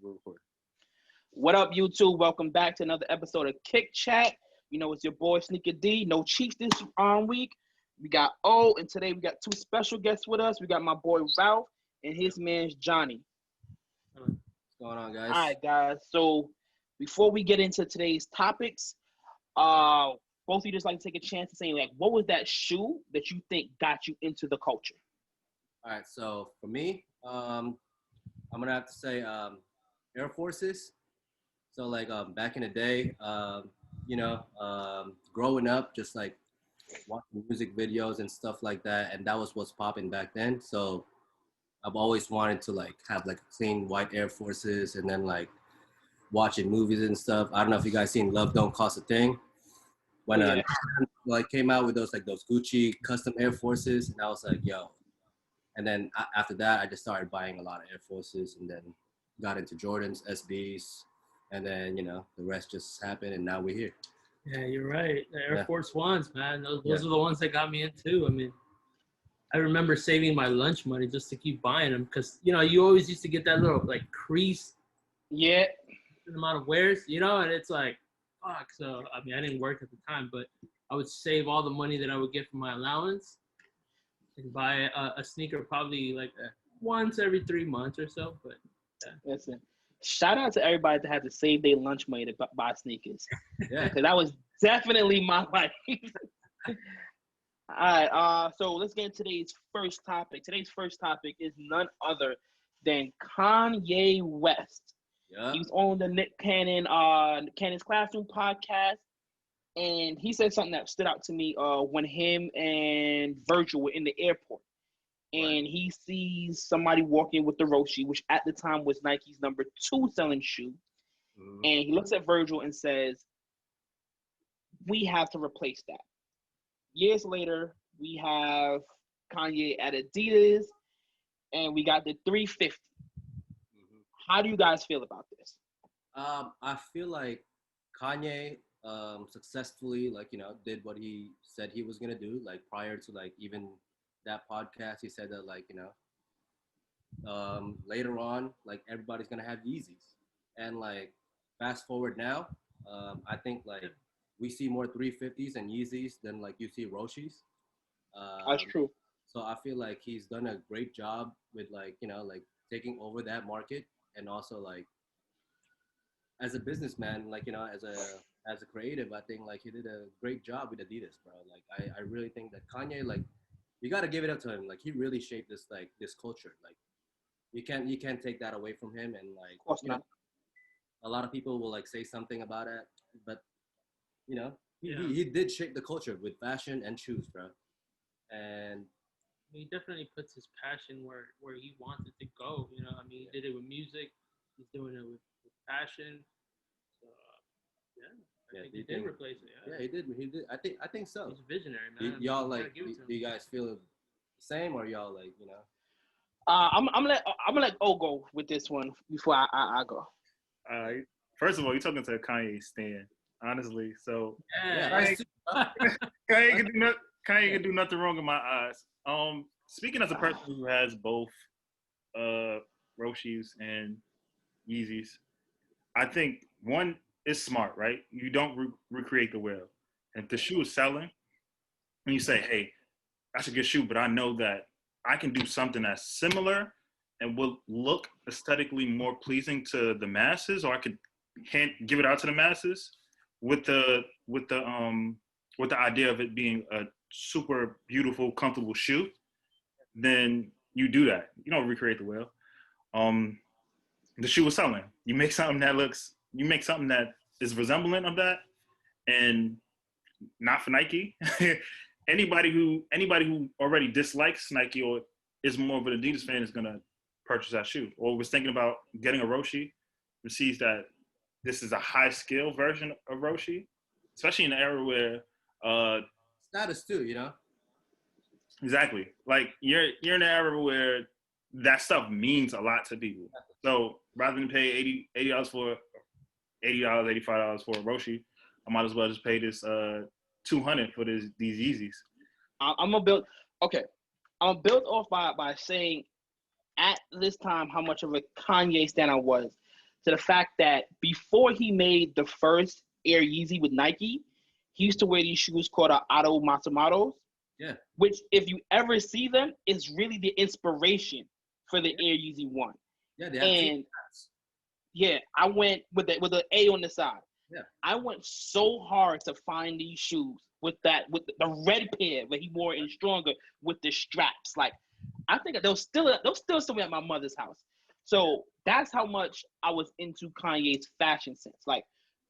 we're recording. What up, YouTube? Welcome back to another episode of Kick Chat. You know, it's your boy Sneaker D. No Cheeks this week. We got O, and today we got two special guests with us. We got my boy Ralph and his man's Johnny. What's going on, guys? All right, guys. So before we get into today's topics, both of you just like to take a chance to say, like, what was that shoe that you think got you into the culture? All right, so for me, I'm gonna have to say Air Forces. So like back in the day, growing up, just like watching music videos and stuff like that, and that was what's popping back then. So I've always wanted to like have like clean white Air Forces, and then like watching movies and stuff. I don't know if you guys seen Love Don't Cost a Thing when like came out with those Gucci custom Air Forces, and I was like, yo. And then after that, I just started buying a lot of Air Forces, and then got into Jordans, SBs, and then the rest just happened, and now we're here. Yeah, you're right. The Air Force Ones, man. Those are the ones that got me into. I mean, I remember saving my lunch money just to keep buying them because, you always used to get that little, like, crease. Yeah. The amount of wears, and it's like, fuck. So, I mean, I didn't work at the time, but I would save all the money that I would get from my allowance and buy a sneaker probably, like, once every 3 months or so. But, yeah. Listen. Shout out to everybody that had to save their lunch money to buy sneakers. Yeah. Because that was definitely my life. All right, so let's get into today's first topic. Today's first topic is none other than Kanye West. Yeah. He was on the Nick Cannon, Cannon's Classroom podcast, and he said something that stood out to me when him and Virgil were in the airport. And he sees somebody walking with the Roshe, which at the time was Nike's number 2 selling shoe. Mm-hmm. And he looks at Virgil and says, we have to replace that. Years later, we have Kanye at Adidas, and we got the 350. Mm-hmm. How do you guys feel about this? I feel like Kanye successfully, did what he said he was going to do, like prior to even that podcast. He said that later on, like everybody's gonna have Yeezys, and like fast forward now, I think we see more 350s and Yeezys than you see Roshes. That's true. So I feel like he's done a great job with taking over that market, and also as a businessman, as a creative, I think he did a great job with Adidas, bro. I really think that Kanye you got to give it up to him. He really shaped this this culture. You can't take that away from him. And a lot of people will say something about it, but he did shape the culture with fashion and shoes, bro. And he definitely puts his passion where he wants it to go. I mean, he did it with music. He's doing it with fashion. So I think he did replace it. Yeah, he did. I think so. He's a visionary, man. Y'all do you guys feel the same, or y'all I'm gonna let O go with this one before I go. All right. First of all, you're talking to a Kanye stan, honestly. So Kanye can do nothing wrong in my eyes. Speaking as a person who has both Roshes and Yeezys, I think one is smart, right? You don't recreate the wheel. And if the shoe is selling, and you say, hey, that's a good shoe, but I know that I can do something that's similar and will look aesthetically more pleasing to the masses, or I could give it out to the masses with the idea of it being a super beautiful, comfortable shoe, then you do that. You don't recreate the wheel. The shoe was selling. You make something that is resemblant of that, and not for Nike. Anybody who already dislikes Nike or is more of an Adidas fan is gonna purchase that shoe. Or was thinking about getting a Roshe, and sees that this is a high scale version of Roshe, especially in an era where status too, Exactly. You're in an era where that stuff means a lot to people. So rather than pay $80 for $85 for a Roshe, I might as well just pay this $200 for these Yeezys. I'm gonna build off by saying at this time how much of a Kanye stan I was. to the fact that before he made the first Air Yeezy with Nike, he used to wear these shoes called Auto Matsumoto's. Yeah. Which, if you ever see them, is really the inspiration for the Air Yeezy One. Yeah, they have And yeah, I went with the A on the side. Yeah. I went so hard to find these shoes with the red pair that he wore in Stronger with the straps. Like, I think they'll still somewhere at my mother's house. So that's how much I was into Kanye's fashion sense. Like,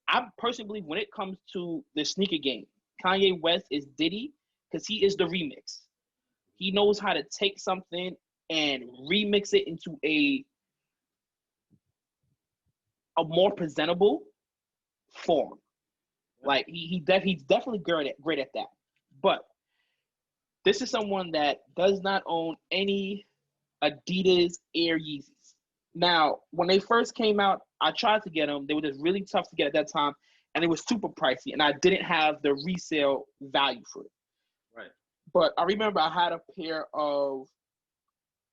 I personally believe when it comes to the sneaker game, Kanye West is Diddy because he is the remix. He knows how to take something and remix it into a more presentable form. Like he's definitely great at that. But this is someone that does not own any Adidas Air Yeezys. Now, when they first came out, I tried to get them. They were just really tough to get at that time, and it was super pricey, and I didn't have the resale value for it. Right. But I remember I had a pair of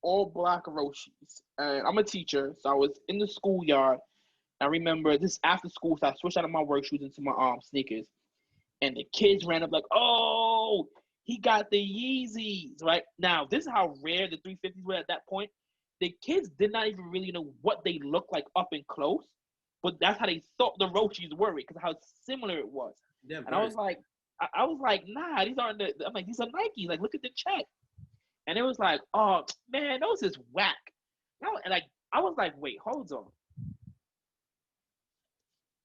all black Roshes, and I'm a teacher, so I was in the schoolyard. I remember this after school, so I switched out of my work shoes into my sneakers, and the kids ran up like, "Oh, he got the Yeezys!" Right now, this is how rare the 350s were at that point. The kids did not even really know what they looked like up and close, but that's how they thought the Roshes were because how similar it was. Yeah, and I was like, nah, these aren't the. I'm like, these are Nikes. Like, look at the check. And it was like, oh man, those is whack. And like, I was like, wait, hold on.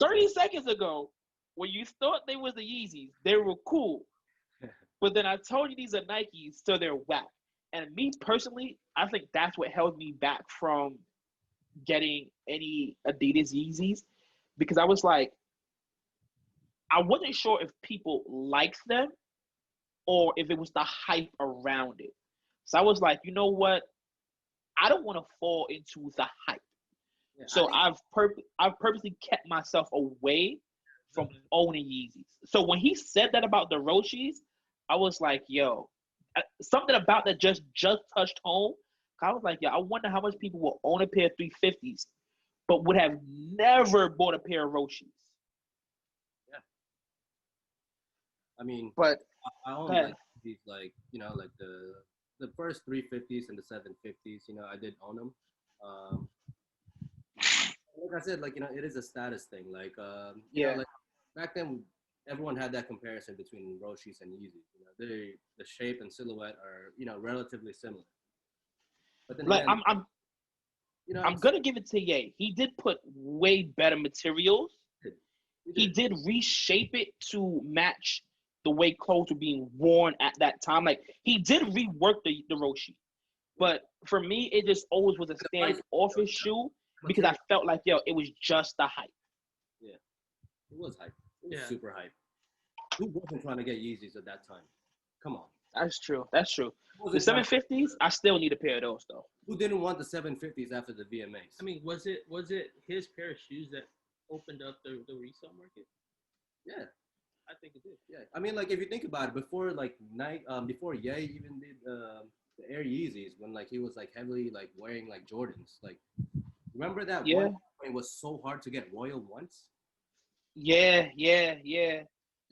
30 seconds ago, when you thought they was the Yeezys, they were cool. But then I told you these are Nikes, so they're whack. And me personally, I think that's what held me back from getting any Adidas Yeezys because I was like, I wasn't sure if people liked them or if it was the hype around it. So I was like, you know what? I don't want to fall into the hype. yeah, So I've purposely kept myself away from owning Yeezys. So when he said that about the Roshis, I was like, yo, something about that just touched home. I was like, yo, I wonder how much people will own a pair of 350s, but would have never bought a pair of Roshis. yeah. I mean, But I own like these, like like the first 350s and the 750s. I did own them. Um, like I said, like it is a status thing. Like like back then, everyone had that comparison between Roshis and Yeezys. The shape and silhouette are relatively similar. But then like again, I'm gonna give it to Ye. He did put way better materials. He did reshape it to match the way clothes were being worn at that time. Like he did rework the Roshi. But for me, it just always was a standoffish shoe because I felt like it was just the hype. Yeah, it was hype. It was super hype. Who wasn't trying to get Yeezys at that time? Come on. That's true. The 750s, I still need a pair of those though. Who didn't want the 750s after the VMAs? I mean, was it his pair of shoes that opened up the resale market? Yeah, I think it did. Yeah, I mean, like if you think about it, before like before Ye even did the Air Yeezys, when like he was like heavily like wearing like Jordans, like remember that one when it was so hard to get Royal Ones? Yeah.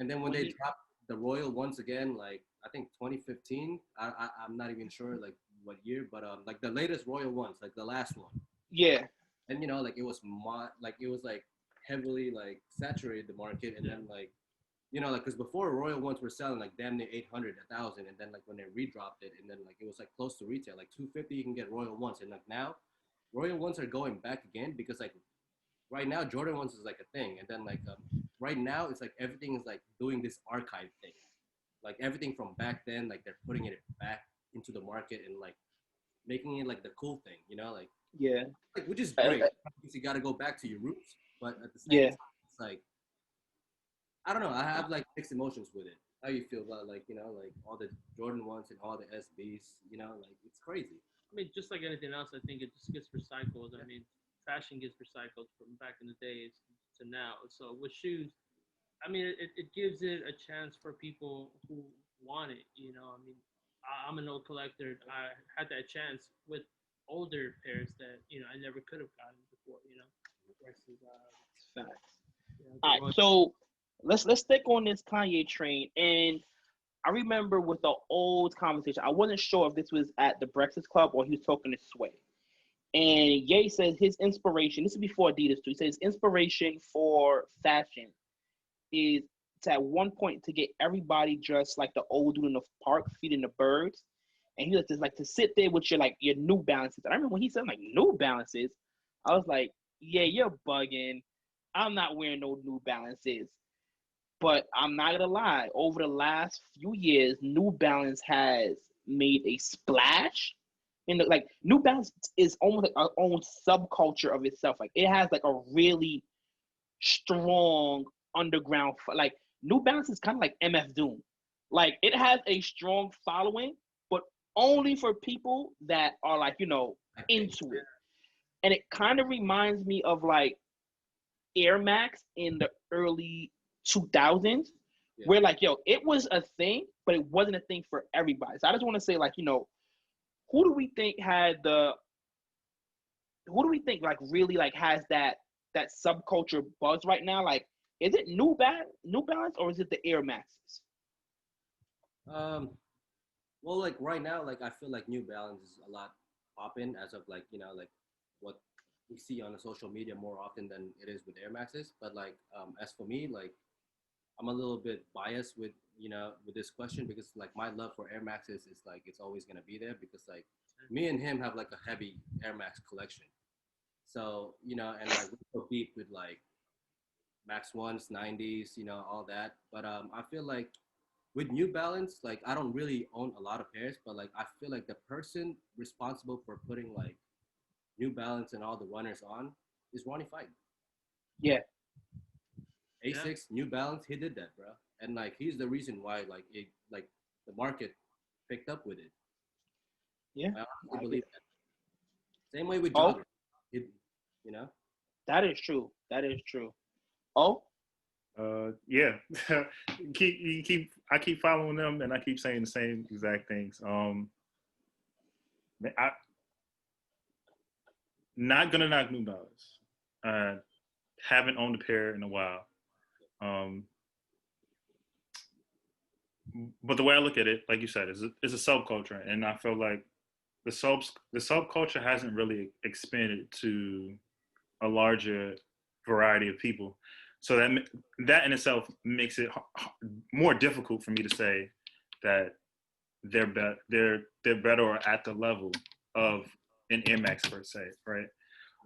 And then when they dropped the Royal Ones again, like I think 2015, I'm not even sure like what year, but like the latest Royal Ones, like the last one. Yeah. And like it was like heavily like saturated the market, and then like like because before Royal Ones were selling like damn near 800, 1,000, and then like when they redropped it, and then like it was like close to retail, like 250 you can get Royal Ones, and like now Royal Ones are going back again because like right now Jordan Ones is like a thing, and then like right now it's like everything is like doing this archive thing, like everything from back then, like they're putting it back into the market and like making it like the cool thing, like like, which is great because you got to go back to your roots, but at the same time it's like I don't know, I have like mixed emotions with it. How you feel about like like all the Jordan ones and all the SBs, like it's crazy. I mean, just like anything else, I think it just gets recycled. I mean, fashion gets recycled from back in the days to now. So with shoes, I mean, it gives it a chance for people who want it. I mean, I'm an old collector. I had that chance with older pairs that I never could have gotten before. versus Facts. the All right, Roshe. so let's stick on this Kanye train. And I remember with the old conversation, I wasn't sure if this was at the Breakfast Club or he was talking to Sway. And Ye says his inspiration, this is before Adidas too, he says his inspiration for fashion is to at one point to get everybody dressed like the old dude in the park feeding the birds. And he was just like to sit there with your New Balances. And I remember when he said like New Balances, I was like, yeah, you're bugging. I'm not wearing no New Balances. But I'm not gonna lie, over the last few years, New Balance has made a splash. Like New Balance is almost like our own subculture of itself. Like it has like a really strong underground. Like New Balance is kind of like MF Doom. Like it has a strong following, but only for people that are like into it. And it kind of reminds me of like Air Max in the early 2000s, where like it was a thing, but it wasn't a thing for everybody. So I just want to say like who do we think like really like has that subculture buzz right now? Like, is it New Balance or is it the Air Maxes? Well, like right now, like I feel like New Balance is a lot popping as of like like what we see on the social media more often than it is with Air Maxes. But like as for me, like I'm a little bit biased with with this question because like my love for Air Maxes is like it's always gonna be there because like me and him have like a heavy Air Max collection. So and like we're so deep with like Max Ones, 90s, all that. But I feel like with New Balance, like I don't really own a lot of pairs, but like I feel like the person responsible for putting like New Balance and all the runners on is Ronnie Fight. Yeah. Asics, New Balance, he did that, bro. And like he's the reason why like the market picked up with it. Yeah. I honestly believe that. Same way with Oh, joggers. It, you know? that is true. That is true. Oh, Yeah. I keep following them and I keep saying the same exact things. I not gonna knock New Balance. Haven't owned a pair in a while. Um, but the way I look at it, like you said, is a subculture, and I feel like the subculture hasn't really expanded to a larger variety of people. So that in itself makes it more difficult for me to say that they're better or at the level of an Air Max per se, right?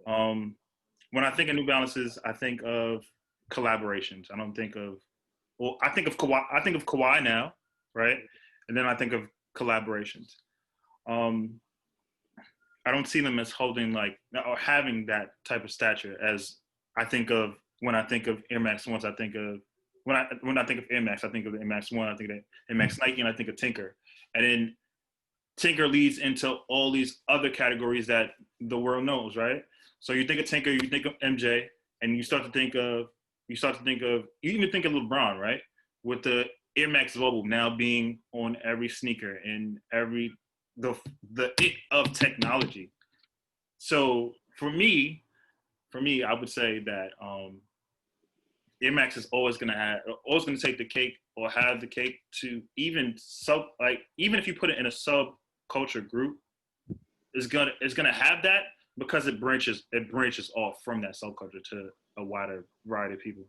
When I think of New Balances, I think of collaborations. I don't think of I think of Kawhi. I think of Kawhi now, right? And then I think of collaborations. Um, I don't see them as holding like or having that type of stature as I think of when I think of Air Max Ones. I think of when I think of Air Max, I think of the Air Max One. I think of Air Max Nike, and I think of Tinker. And then Tinker leads into all these other categories that the world knows, right? So you think of Tinker, you think of MJ, and you even think of LeBron, right? With the Air Max Global now being on every sneaker and every the it of technology. So for me, I would say that Air Max is always always gonna take the cake or have the cake to even even if you put it in a subculture group, it's gonna have that because it branches off from that subculture to a wider variety of people.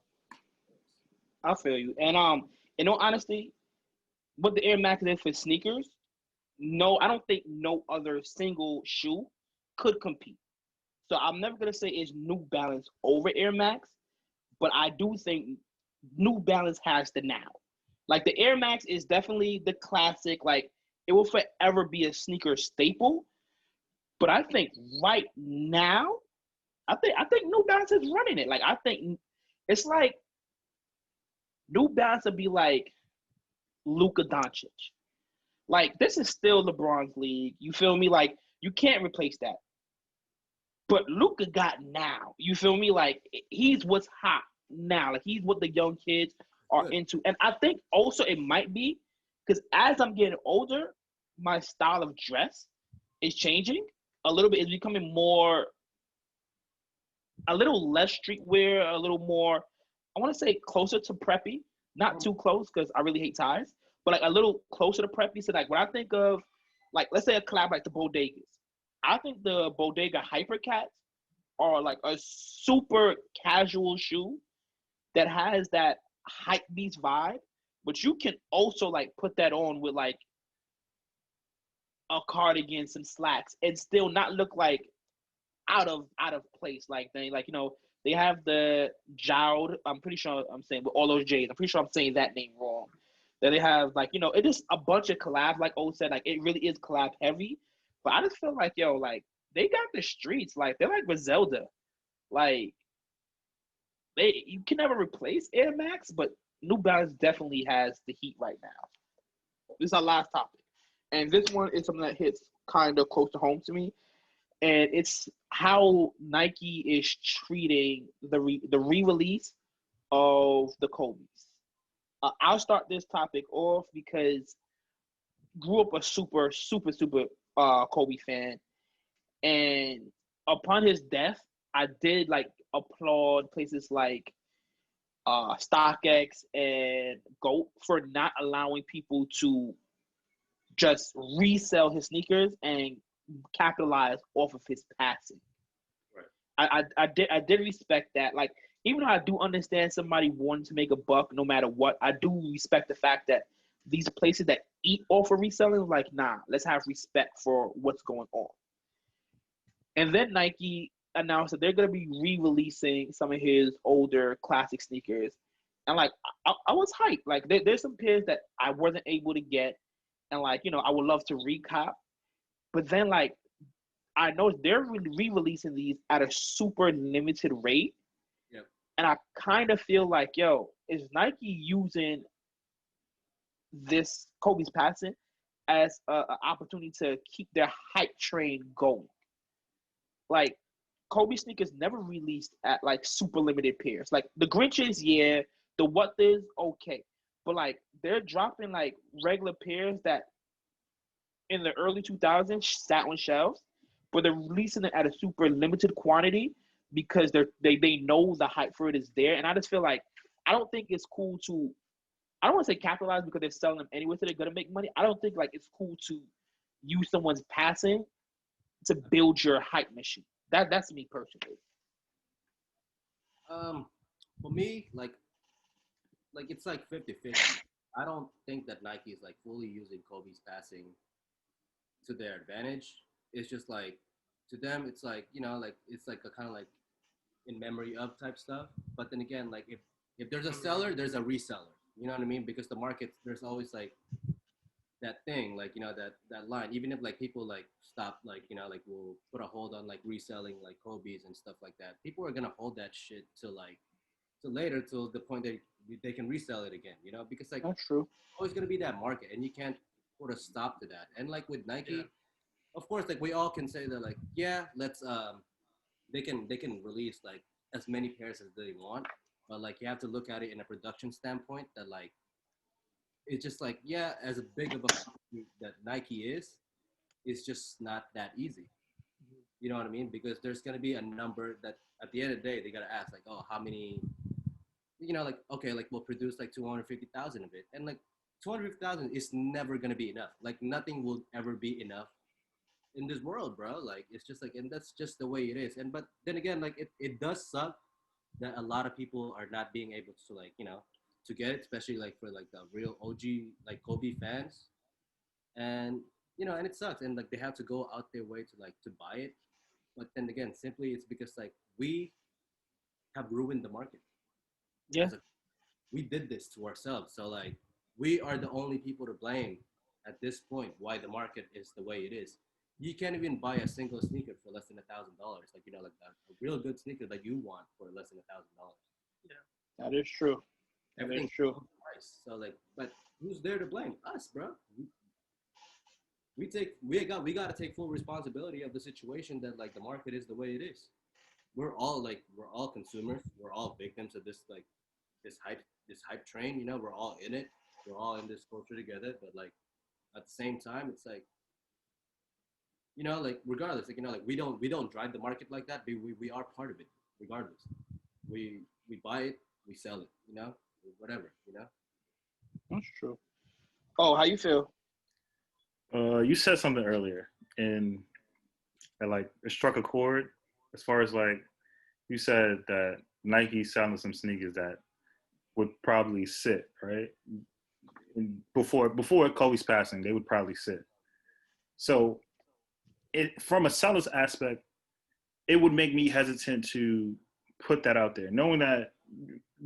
I feel you. And in all honesty, what the Air Max is for sneakers, no, I don't think no other single shoe could compete. So I'm never gonna say it's New Balance over Air Max, but I do think New Balance has the now. Like the Air Max is definitely the classic. Like it will forever be a sneaker staple. But I think right now, I think New Balance is running it. Like I think it's like New Balance would be like Luka Doncic. Like this is still LeBron's league. You feel me? Like you can't replace that. But Luka got now. You feel me? Like he's what's hot now. Like he's what the young kids are into. And I think also it might be because as I'm getting older, my style of dress is changing a little bit. It's becoming more a little less streetwear, a little more, I want to say closer to preppy, not too close because I really hate ties, but like a little closer to preppy. So like when I think of like let's say a collab like the Bodegas, I think the Bodega Hypercats are like a super casual shoe that has that hype beast vibe, but you can also like put that on with like a cardigan, some slacks, and still not look like out of place. Like they like they have the Jowd. I'm pretty sure I'm saying with all those J's. I'm pretty sure I'm saying that name wrong. Then they have like it is a bunch of collabs. Like O said, like it really is collab heavy. But I just feel like like they got the streets. Like they're like Griselda. Like you can never replace Air Max, but New Balance definitely has the heat right now. This is our last topic, and this one is something that hits kind of close to home to me, and it's how Nike is treating the re-release of the Kobe's. I'll start this topic off because grew up a super Kobe fan, and upon his death, I did like applaud places like StockX and Goat for not allowing people to just resell his sneakers and capitalize off of his passing. Right. I did respect that. Like even though I do understand somebody wanting to make a buck no matter what, I do respect the fact that these places that eat off of reselling, like nah, let's have respect for what's going on. And then Nike announced that they're gonna be re-releasing some of his older classic sneakers, and like I was hyped. Like there's some pairs that I wasn't able to get, and like I would love to recop. But then like I know they're re-releasing these at a super limited rate, Yep. and I kind of feel like is Nike using this Kobe's passing as an opportunity to keep their hype train going? Like Kobe sneakers never released at like super limited pairs. Like the Grinches, yeah, the what is okay, but like they're dropping like regular pairs that in the early 2000s sat on shelves, but they're releasing it at a super limited quantity because they know the hype for it is there. And I just feel like I don't think it's cool to I don't want to say capitalize because they're selling them anyway, so they're gonna make money. I don't think like it's cool to use someone's passing to build your hype machine. That's me personally. Um, for me, like it's like 50-50. I don't think that Nike is like fully using Kobe's passing to their advantage. It's just like to them, it's like like it's like a kind of like in memory of type stuff. But then again, like if there's a seller, there's a reseller. You know what I mean? Because the market, there's always like that thing, like that line. Even if like people like stop, like like will put a hold on like reselling like Kobe's and stuff like that. People are gonna hold that shit till like to later till the point that they can resell it again. Because like That's true. always gonna be that market, and you can't put a stop to that. And like with Nike, of course, like we all can say that like let's they can release like as many pairs as they want, but like you have to look at it in a production standpoint that like it's just like as a big of a company that Nike is, it's just not that easy. You know what I mean? Because there's gonna be a number that at the end of the day they gotta ask like, oh, how many? Like okay, like we'll produce like 250,000 of it, and like 250,000 is never gonna be enough. Like nothing will ever be enough in this world, bro. Like it's just like, and that's just the way it is. And but then again, like it does suck that a lot of people are not being able to like to get it, especially like for like the real OG like Kobe fans, and and it sucks, and like they have to go out their way to like to buy it. But then again, simply it's because like we have ruined the market Yeah, as a we did this to ourselves. So like we are the only people to blame at this point why the market is the way it is. You can't even buy a single sneaker for less than $1,000. Like like a real good sneaker that you want for less than $1,000. that is true. That is Everything true. price. So like, but who's there to blame? Us, bro. We got to take full responsibility of the situation that like the market is the way it is. We're all consumers. We're all victims of this like this hype train. We're all in it. We're all in this culture together. But like at the same time, it's like like regardless, like like we don't drive the market like that. But we are part of it. regardless. We buy it, we sell it, whatever, That's true. Oh, how you feel? You said something earlier, and that like it struck a chord. As far as like you said that Nike selling some sneakers that would probably sit right before Kobe's passing, they would probably sit. So, it from a seller's aspect, it would make me hesitant to put that out there, knowing that.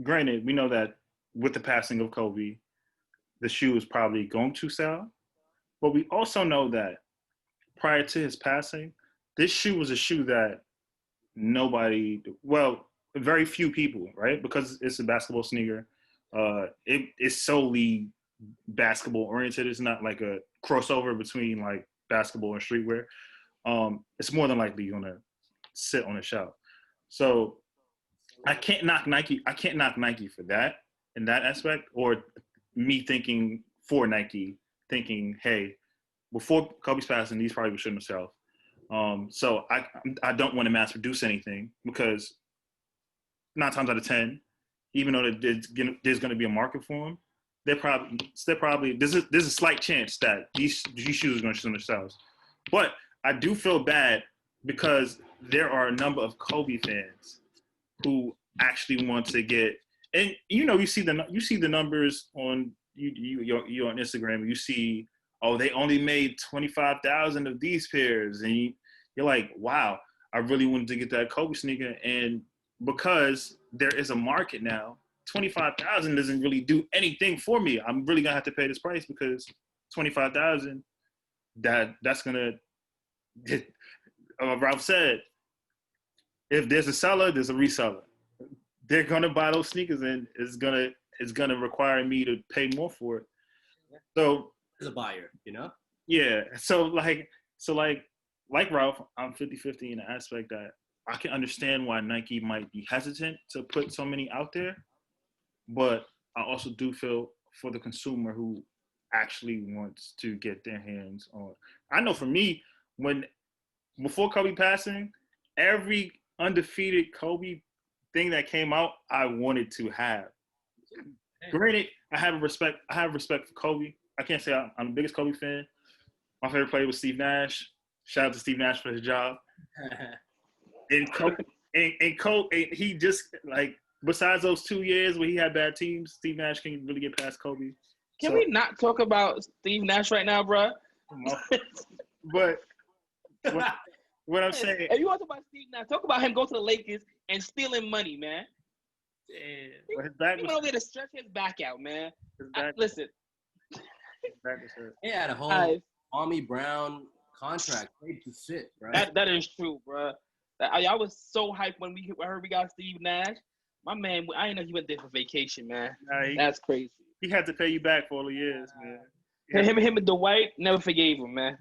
Granted, we know that with the passing of Kobe, the shoe is probably going to sell, but we also know that prior to his passing, this shoe was a shoe that nobody, well, very few people, right? Because it's a basketball sneaker. It is solely basketball oriented. It's not like a crossover between like basketball and streetwear. It's more than likely gonna sit on a shelf. So I can't knock Nike. I can't knock Nike for that in that aspect, or me thinking for Nike, thinking, hey, before Kobe's passing, these probably shouldn't have shelved. So I don't want to mass produce anything because 9 times out of 10, even though there's going to be a market for them, there's a slight chance that these shoes are going to shoot themselves. But I do feel bad because there are a number of Kobe fans who actually want to get, and you see the numbers on you're on Instagram. You see, oh, they only made 25,000 of these pairs, and you're like, wow, I really wanted to get that Kobe sneaker, and because there is a market now, 25,000 doesn't really do anything for me. I'm really gonna have to pay this price because 25,000, that's gonna. Ralph said, if there's a seller, there's a reseller. They're gonna buy those sneakers, and it's gonna require me to pay more for it. So as a buyer, yeah. So like Ralph, I'm 50-50 in the aspect that I can understand why Nike might be hesitant to put so many out there, but I also do feel for the consumer who actually wants to get their hands on. I know for me, before Kobe passing, every undefeated Kobe thing that came out, I wanted to have. Granted, I have respect for Kobe. I can't say I'm the biggest Kobe fan. My favorite player was Steve Nash. Shout out to Steve Nash for his job. And Kobe, he just like besides those 2 years where he had bad teams, Steve Nash can't really get past Kobe. Can we not talk about Steve Nash right now, bro? But what I'm saying, if you want to talk about Steve Nash, talk about him going to the Lakers and stealing money, man. Well, his back he went over there to stretch his back out, man. Listen. He had a whole Tommy Brown contract paid to sit, bro. That is true, bro. I was so hyped when we heard we got Steve Nash. My man, I didn't know he went there for vacation, man. That's crazy. He had to pay you back for all the years, man. Him and Dwight never forgave him, man.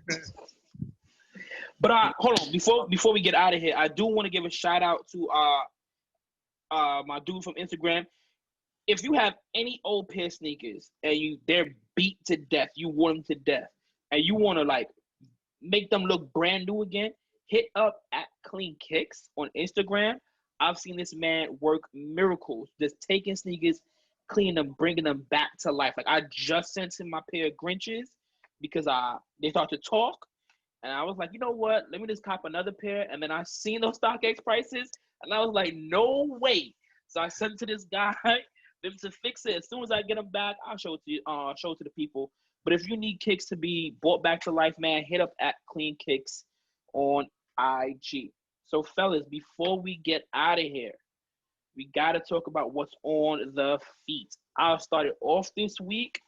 But hold on, before we get out of here, I do want to give a shout out to my dude from Instagram. If you have any old pair of sneakers and they're beat to death, you wore them to death, and you want to like make them look brand new again, hit up at Clean Kicks on Instagram. I've seen this man work miracles, just taking sneakers, cleaning them, bringing them back to life. Like I just sent him my pair of Grinches because they start to talk, and I was like, you know what? Let me just cop another pair. And then I seen those StockX prices, and I was like, no way. So I sent it to this guy, them to fix it. As soon as I get them back, I'll show it to you. Show it to the people. But if you need kicks to be brought back to life, man, hit up at Clean Kicks on IG. So, fellas, before we get out of here, we got to talk about what's on the feet. I'll start it off this week.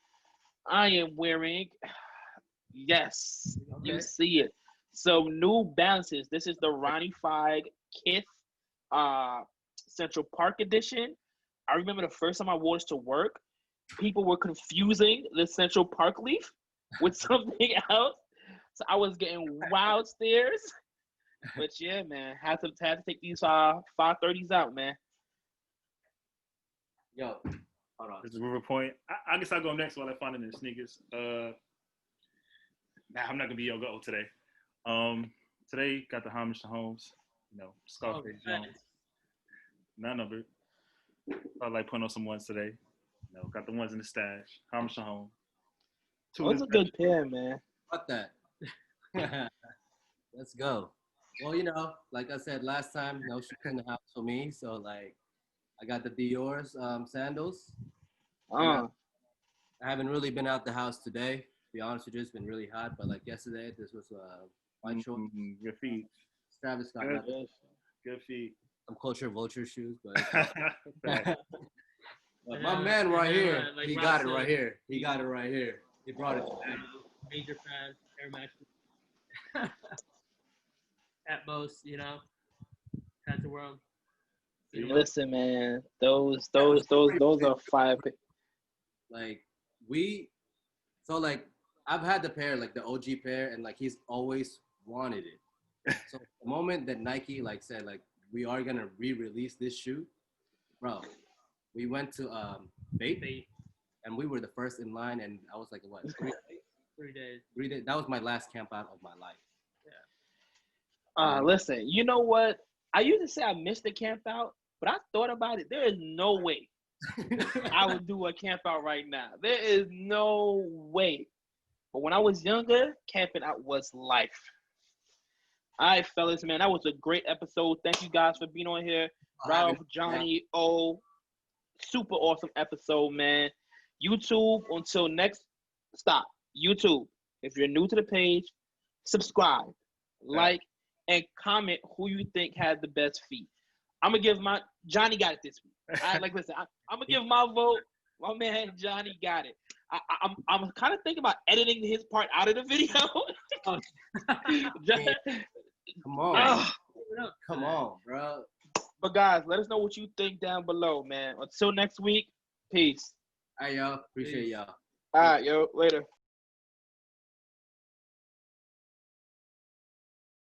I am wearing, yes, okay. You see it. So, New Balances. This is the Ronnie Fieg Kith Central Park edition. I remember the first time I wore this to work, people were confusing the Central Park leaf with something else. So I was getting wild stares. But yeah, man, had to take these 530s out, man. Yo, hold on. There's a river point. I guess I'll go next while I find it in the sneakers. I'm not gonna be your go today. Today got the homage to Holmes. Scarface Jones. None of it. I like putting on some ones today. Got the ones in the stash. How much home? Oh, it's a good pair, man. Fuck that. Let's go. Well, like I said last time, no shoes in the house for me. So like, I got the Dior's sandals. And I haven't really been out the house today. To be honest with you, it's been really hot. But like yesterday, this was my choice. Good feet. Travis got Good feet. some culture vulture shoes, but Fact. but my man right here, like he Ralph got it said, right here. He got it right here. He brought it back. Major fan, Air Max. At most, had to wear them. Listen, man, those are fire. Like I've had the pair, like the OG pair, and like he's always wanted it. So the moment that Nike like said like we are gonna re-release this shoe, bro, we went to Bait, and we were the first in line, and I was like, what, 3 days? 3 days. 3 days. That was my last camp out of my life. Yeah. Listen, you know what? I used to say I missed the camp out, but I thought about it. There is no way I would do a camp out right now. There is no way. But when I was younger, camping out was life. All right, fellas, man, that was a great episode. Thank you guys for being on here. Ralph, Johnny, super awesome episode, man. YouTube, until next, stop. YouTube, if you're new to the page, subscribe, like, and comment who you think had the best feet. I'm going to give Johnny got it this week. All right, like, listen, I'm going to give my vote. My man, Johnny got it. I'm kind of thinking about editing his part out of the video. Come on. Come on, bro. But guys, let us know what you think down below, man. Until next week, peace. All right, y'all. Appreciate y'all. All right, yo. Later.